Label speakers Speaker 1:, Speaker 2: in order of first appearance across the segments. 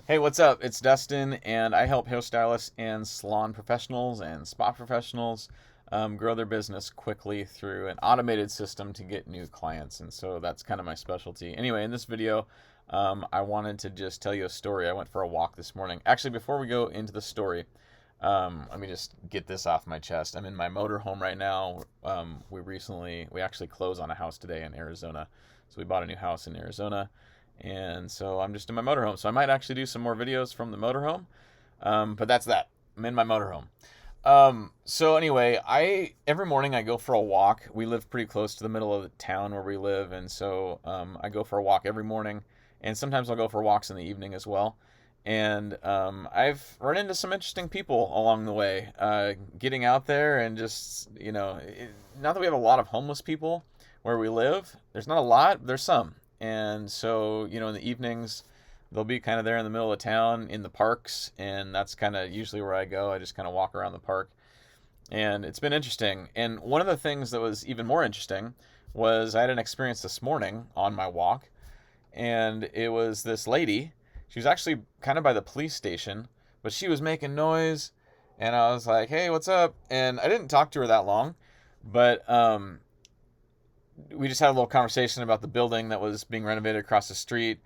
Speaker 1: Hey, what's up? It's Dustin, and I help hairstylists and salon professionals and spa professionals grow their business quickly through an automated system to get new clients. And so that's kind of my specialty. Anyway, in this video, I wanted to just tell you a story. I went for a walk this morning. Actually, before we go into the story, let me just get this off my chest. I'm in my motorhome right now. We actually closed on a house today in Arizona. So we bought a new house in Arizona. And so I'm just in my motorhome. So I might actually do some more videos from the motorhome. But that's that. I'm in my motorhome. So anyway, I every morning I go for a walk. We live pretty close to the middle of the town where we live, and so I go for a walk every morning, and sometimes I'll go for walks in the evening as well. And I've run into some interesting people along the way. Getting out there and just not that we have a lot of homeless people where we live. There's not a lot. But there's some, and so in the evenings they'll be kind of there in the middle of town in the parks, and that's kind of usually where I go. I just kind of walk around the park, and it's been interesting. And one of the things that was even more interesting was I had an experience this morning on my walk, and it was this lady. She was actually kind of by the police station, but she was making noise, and I was like, "Hey, what's up?" And I didn't talk to her that long, but we just had a little conversation about the building that was being renovated across the street.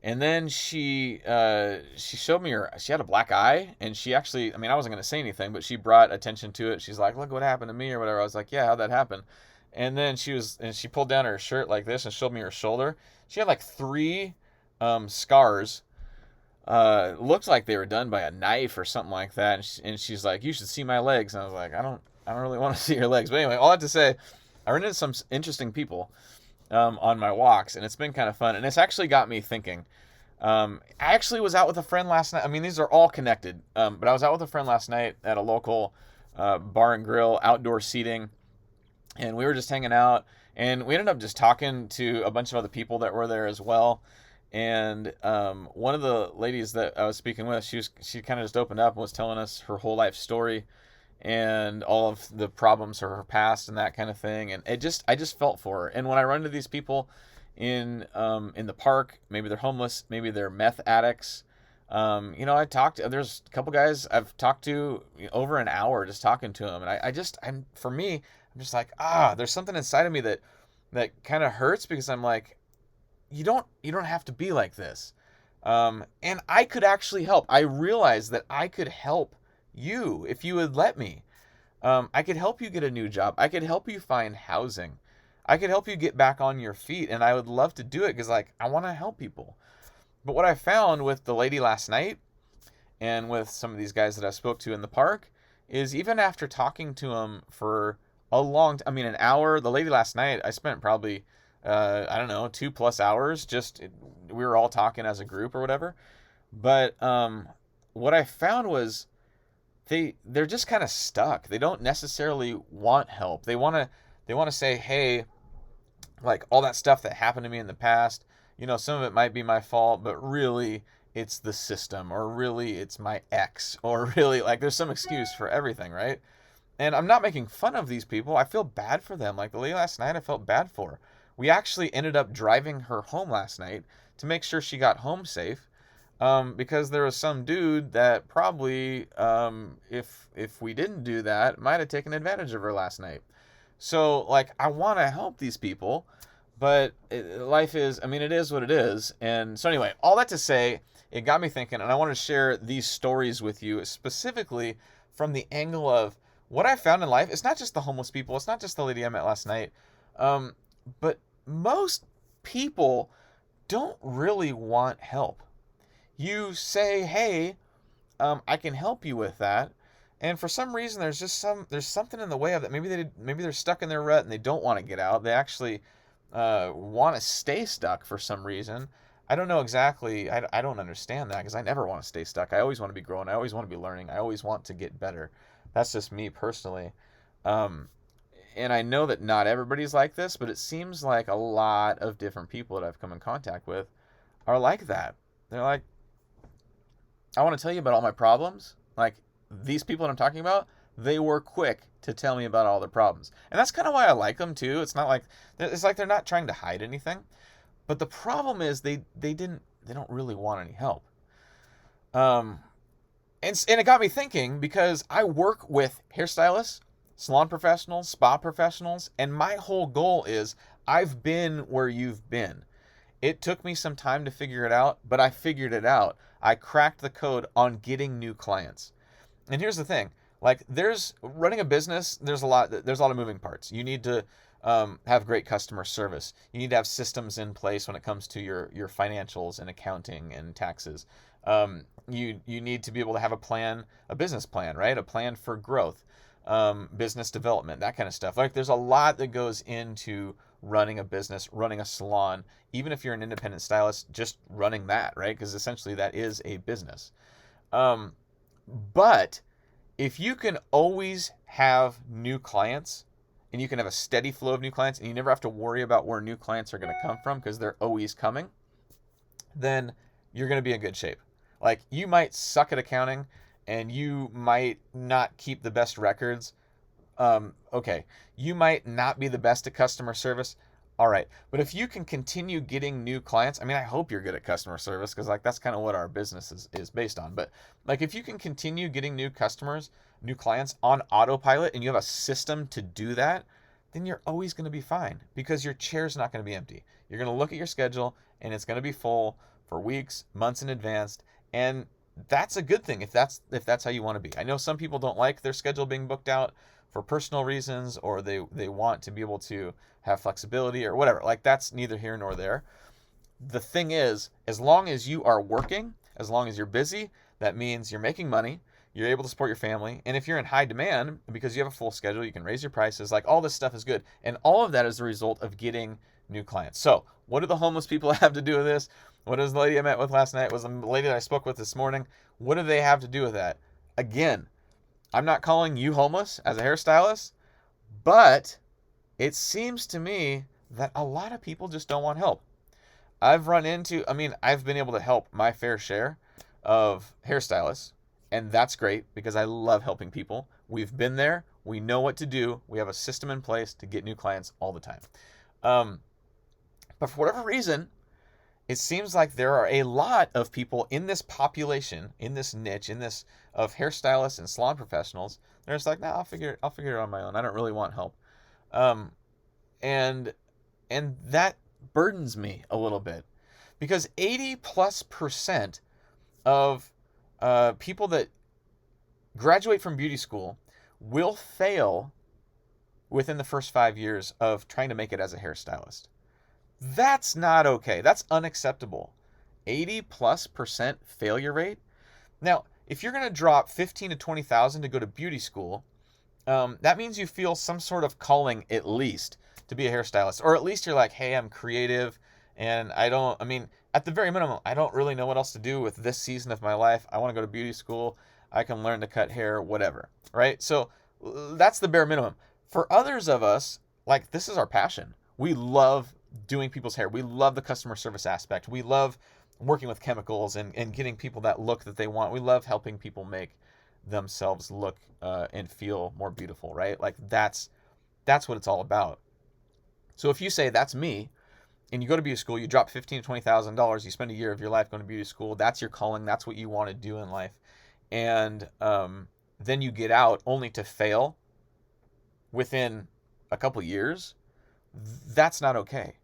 Speaker 1: And then she showed me she had a black eye, and she actually, I mean, I wasn't going to say anything, but she brought attention to it. She's like, "Look what happened to me," or whatever. I was like, "Yeah, how'd that happen?" And then she pulled down her shirt like this and showed me her shoulder. She had like three scars. Looked like they were done by a knife or something like that. And she's like, "You should see my legs." And I was like, I don't really want to see your legs." But anyway, all that to say, I ran into some interesting people on my walks, and it's been kind of fun. And it's actually got me thinking. I actually was out with a friend last night. I mean, these are all connected. But I was out with a friend last night at a local bar and grill, outdoor seating, and we were just hanging out. And we ended up just talking to a bunch of other people that were there as well. And one of the ladies that I was speaking with, she kind of just opened up and was telling us her whole life story and all of the problems of her past and that kind of thing. And I just felt for her. And when I run into these people in the park, maybe they're homeless, maybe they're meth addicts. There's a couple guys I've talked to over an hour just talking to them, and I'm just like, there's something inside of me that kind of hurts, because I'm like, you don't have to be like this. And I could actually help. I realized that I could help you if you would let me. I could help you get a new job. I could help you find housing. I could help you get back on your feet, and I would love to do it because, like, I want to help people. But what I found with the lady last night and with some of these guys that I spoke to in the park is, even after talking to them for I mean, an hour. The lady last night, I spent probably, I don't know, 2+ hours. We were all talking as a group or whatever. But what I found was they're just kind of stuck. They don't necessarily want help. They want to say, "Hey, like, all that stuff that happened to me in the past, some of it might be my fault, but really it's the system, or really it's my ex, or really, like, there's some excuse for everything, right?" And I'm not making fun of these people. I feel bad for them. Like the lady last night, I felt bad for her. We actually ended up driving her home last night to make sure she got home safe, because there was some dude that probably, if we didn't do that, might have taken advantage of her last night. So, like, I want to help these people, but life is, I mean, it is what it is. And so anyway, all that to say, it got me thinking, and I want to share these stories with you specifically from the angle of what I found in life. It's not just the homeless people. It's not just the lady I met last night. But most people don't really want help. You say, "Hey, I can help you with that." And for some reason, there's something in the way of that. Maybe they're stuck in their rut and they don't want to get out. They actually want to stay stuck for some reason. I don't know exactly. I don't understand that, because I never want to stay stuck. I always want to be growing. I always want to be learning. I always want to get better. That's just me personally. Um, and I know that not everybody's like this, but it seems like a lot of different people that I've come in contact with are like that. They're like, "I want to tell you about all my problems." Like, these people that I'm talking about, they were quick to tell me about all their problems. And that's kind of why I like them too. It's like they're not trying to hide anything. But the problem is they don't really want any help. Um, and it got me thinking because I work with hairstylists, salon professionals, spa professionals, and my whole goal is I've been where you've been. It took me some time to figure it out, but I figured it out. I cracked the code on getting new clients. And here's the thing, like there's running a business, there's a lot of moving parts. You need to have great customer service. You need to have systems in place when it comes to your financials and accounting and taxes. You need to be able to have a business plan, right? A plan for growth, business development, that kind of stuff. Like there's a lot that goes into running a business, running a salon, even if you're an independent stylist, just running that, right? Because essentially that is a business. But if you can always have new clients and you can have a steady flow of new clients and you never have to worry about where new clients are going to come from because they're always coming, then you're going to be in good shape. Like you might suck at accounting and you might not keep the best records. Okay. You might not be the best at customer service. All right. But if you can continue getting new clients, I mean, I hope you're good at customer service because like that's kind of what our business is based on. But like if you can continue getting new customers, new clients on autopilot and you have a system to do that, then you're always going to be fine because your chair's not going to be empty. You're going to look at your schedule and it's going to be full for weeks, months in advance. And that's a good thing if that's how you want to be. I know some people don't like their schedule being booked out for personal reasons or they want to be able to have flexibility or whatever. Like that's neither here nor there. The thing is, as long as you are working, as long as you're busy, that means you're making money, you're able to support your family, and if you're in high demand because you have a full schedule, you can raise your prices. Like all this stuff is good. And all of that is the result of getting new clients. So what do the homeless people have to do with this? What does the lady I met with last night? Was the lady that I spoke with this morning? What do they have to do with that? Again, I'm not calling you homeless as a hairstylist, but it seems to me that a lot of people just don't want help. I've been able to help my fair share of hairstylists, and that's great because I love helping people. We've been there. We know what to do. We have a system in place to get new clients all the time. But for whatever reason, it seems like there are a lot of people in this population, in this niche, of hairstylists and salon professionals. They're just like, nah, I'll figure it out on my own. I don't really want help. And that burdens me a little bit because 80+% of people that graduate from beauty school will fail within the first 5 years of trying to make it as a hairstylist. That's not okay. That's unacceptable. 80+% failure rate. Now, if you're going to drop 15 to 20,000 to go to beauty school, that means you feel some sort of calling at least to be a hairstylist, or at least you're like, hey, I'm creative and at the very minimum, I don't really know what else to do with this season of my life. I want to go to beauty school. I can learn to cut hair, whatever, right? So that's the bare minimum. For others of us, like this is our passion. We love doing people's hair. We love the customer service aspect. We love working with chemicals and getting people that look that they want. We love helping people make themselves look and feel more beautiful, right? Like that's what it's all about. So if you say that's me, and you go to beauty school, you drop $15,000 to $20,000, you spend a year of your life going to beauty school, that's your calling, that's what you want to do in life, and then you get out only to fail within a couple years, that's not okay.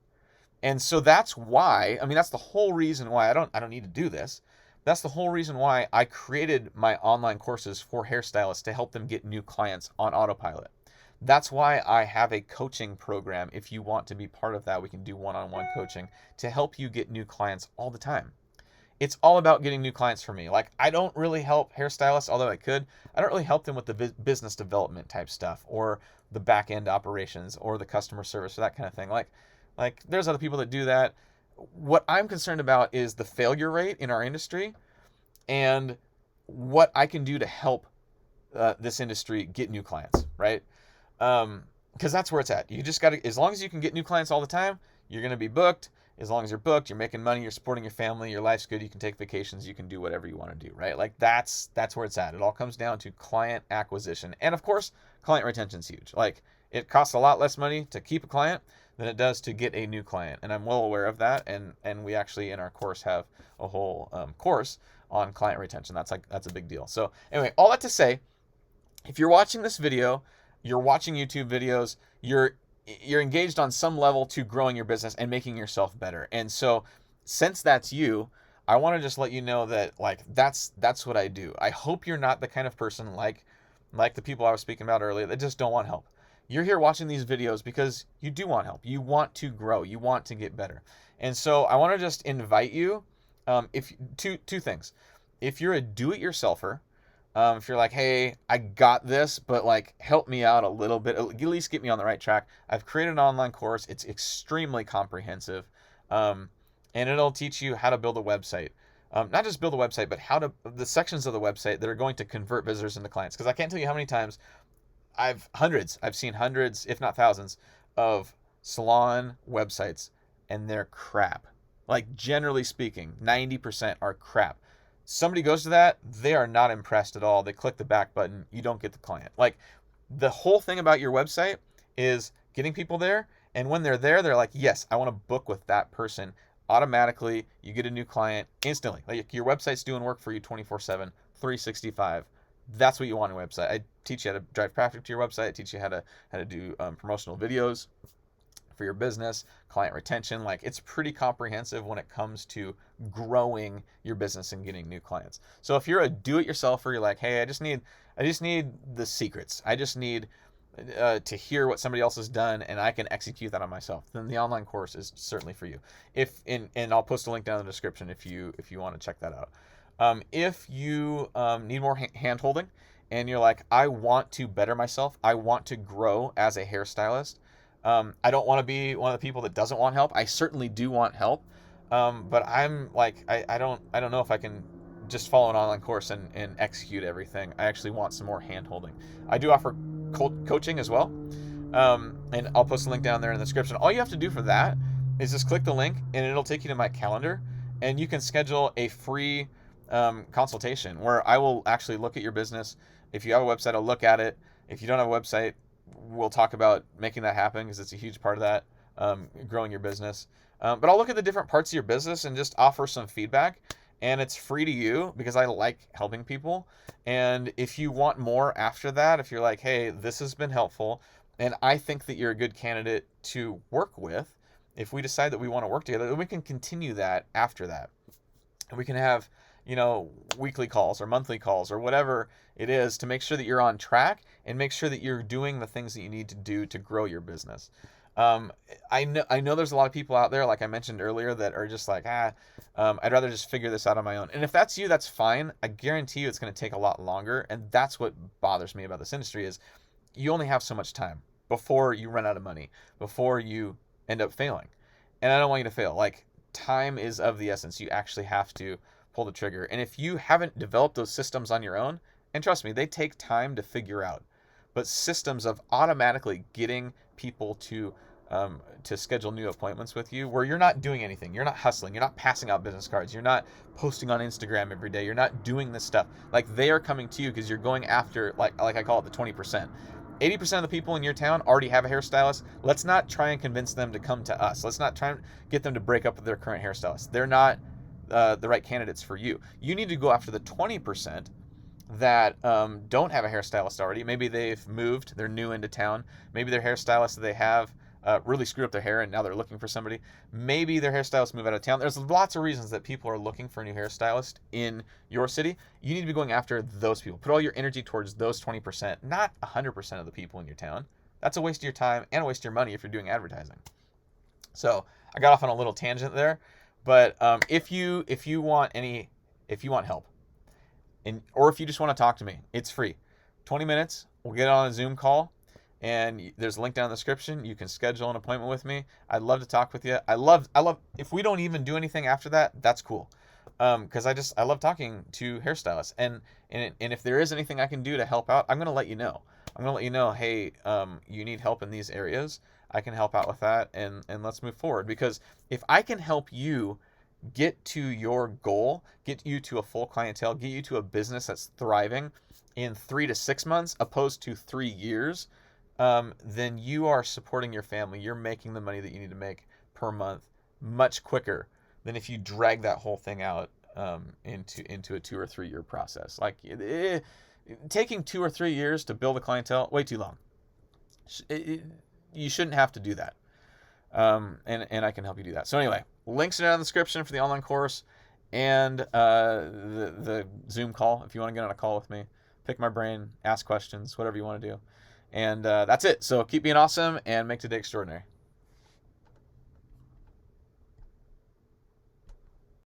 Speaker 1: And so that's why, that's the whole reason why I don't need to do this. That's the whole reason why I created my online courses for hairstylists to help them get new clients on autopilot. That's why I have a coaching program. If you want to be part of that, we can do one-on-one coaching to help you get new clients all the time. It's all about getting new clients for me. Like I don't really help hairstylists, although I could. I don't really help them with the business development type stuff or the back end operations or the customer service or that kind of thing. Like there's other people that do that. What I'm concerned about is the failure rate in our industry and what I can do to help this industry get new clients, right? Because that's where it's at. You just got to, as long as you can get new clients all the time, you're going to be booked. As long as you're booked, you're making money, you're supporting your family, your life's good, you can take vacations, you can do whatever you want to do, right? Like that's where it's at. It all comes down to client acquisition. And of course, client retention is huge. Like it costs a lot less money to keep a client than it does to get a new client. And I'm well aware of that. And we actually in our course have a whole course on client retention. That's a big deal. So anyway, all that to say, if you're watching this video, you're watching YouTube videos, you're engaged on some level to growing your business and making yourself better. And so since that's you, I want to just let you know that like that's what I do. I hope you're not the kind of person like the people I was speaking about earlier that just don't want help. You're here watching these videos because you do want help. You want to grow. You want to get better. And so I want to just invite you, if two things. If you're a do-it-yourselfer, if you're like, hey, I got this, but like help me out a little bit, at least get me on the right track. I've created an online course. It's extremely comprehensive, and it'll teach you how to build a website. Not just build a website, but the sections of the website that are going to convert visitors into clients. Because I can't tell you how many times I've seen hundreds, if not thousands, of salon websites, and they're crap. Like generally speaking, 90% are crap. Somebody goes to that, they are not impressed at all. They click the back button, you don't get the client. Like the whole thing about your website is getting people there, and when they're there, they're like, yes, I want to book with that person. Automatically, you get a new client instantly. Like your website's doing work for you 24/7, 365. That's what you want in a website. I teach you how to drive traffic to your website. I teach you how to do promotional videos for your business, client retention. Like it's pretty comprehensive when it comes to growing your business and getting new clients. So if you're a do-it-yourselfer, you're like, hey, I just need the secrets. I just need to hear what somebody else has done and I can execute that on myself, then the online course is certainly for you. And I'll post a link down in the description if you want to check that out. If you need more hand holding and you're like, I want to better myself, I want to grow as a hairstylist. I don't want to be one of the people that doesn't want help. I certainly do want help. But I'm like, I don't know if I can just follow an online course and execute everything. I actually want some more hand holding. I do offer coaching as well. And I'll post a link down there in the description. All you have to do for that is just click the link and it'll take you to my calendar, and you can schedule a free consultation where I will actually look at your business. If you have a website, I'll look at it. If you don't have a website, we'll talk about making that happen because it's a huge part of that, growing your business. But I'll look at the different parts of your business and just offer some feedback. And it's free to you because I like helping people. And if you want more after that, if you're like, hey, this has been helpful, and I think that you're a good candidate to work with, if we decide that we want to work together, then we can continue that after that. And we can have, weekly calls or monthly calls or whatever it is to make sure that you're on track and make sure that you're doing the things that you need to do to grow your business. I know there's a lot of people out there, like I mentioned earlier, that are just like, I'd rather just figure this out on my own. And if that's you, that's fine. I guarantee you it's going to take a lot longer. And that's what bothers me about this industry is you only have so much time before you run out of money, before you end up failing. And I don't want you to fail. Like time is of the essence. You actually have to pull the trigger. And if you haven't developed those systems on your own, and trust me, they take time to figure out, but systems of automatically getting people to schedule new appointments with you where you're not doing anything, you're not hustling, you're not passing out business cards, you're not posting on Instagram every day, you're not doing this stuff. Like they are coming to you because you're going after, like I call it the 20%. 80% of the people in your town already have a hairstylist. Let's not try and convince them to come to us. Let's not try and get them to break up with their current hairstylist. They're not the right candidates for you. You need to go after the 20% that don't have a hairstylist already. Maybe they've moved, they're new into town. Maybe their hairstylist that they have really screwed up their hair and now they're looking for somebody. Maybe their hairstylist moved out of town. There's lots of reasons that people are looking for a new hairstylist in your city. You need to be going after those people. Put all your energy towards those 20%, not 100% of the people in your town. That's a waste of your time and a waste of your money if you're doing advertising. So I got off on a little tangent there, but if you want help, or if you just want to talk to me, it's free. 20 minutes, we'll get on a Zoom call, and there's a link down in the description. You can schedule an appointment with me. I'd love to talk with you. I love, if we don't even do anything after that, that's cool. Because I love talking to hairstylists. And if there is anything I can do to help out, I'm going to let you know. I'm going to let you know, hey, you need help in these areas. I can help out with that, and let's move forward. Because if I can help you get to your goal, get you to a full clientele, get you to a business that's thriving in 3 to 6 months opposed to 3 years, then you are supporting your family. You're making the money that you need to make per month much quicker than if you drag that whole thing out into a 2 or 3 year process. Like taking 2 or 3 years to build a clientele, way too long. You shouldn't have to do that. And I can help you do that. So anyway, links are down in the description for the online course and the Zoom call if you want to get on a call with me. Pick my brain, ask questions, whatever you want to do. And that's it. So keep being awesome and make today extraordinary.